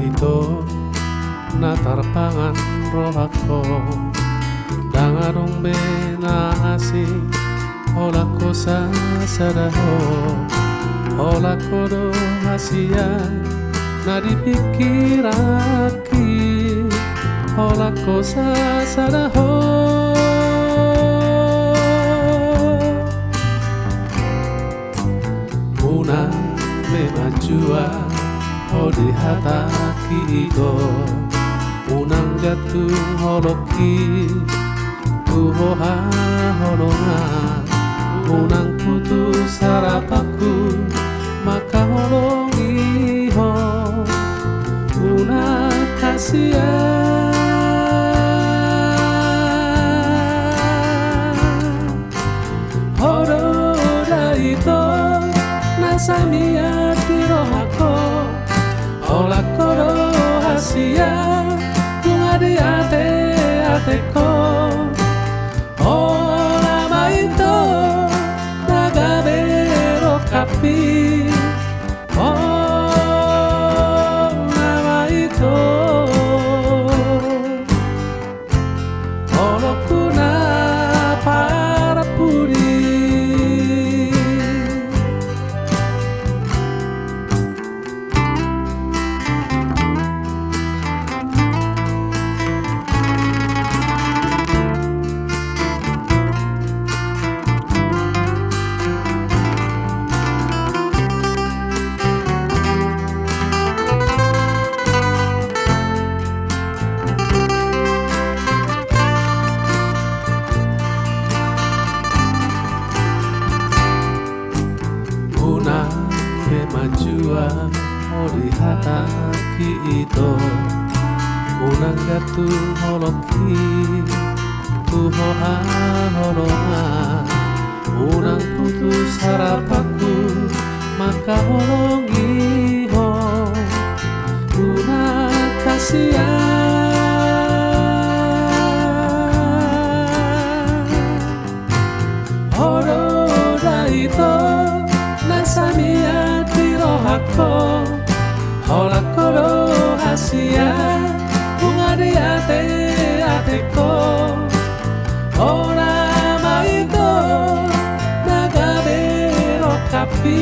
Ito natarpangan rohako dangarong benasi hola ko sa sadaho hola ko do hasia na dipikiraki hola ko sa sadaho una me majua o di hataki ito unang gatung holoki tuhoha holonga unang putus harapaku maka holongi ho una kasihan horoda ito nasamia tirohako ola koro hasia bunga di ateko ola maito nagabero kapi ola maito olo kuna para puri Majua ori hataki ito unang gatung holoki tuhoha holonga unang putus harapaku maka holongi ho una kasihan horoda ito nasamia rohako hola koro hasia bunga di ateko ora maito nagabero kapi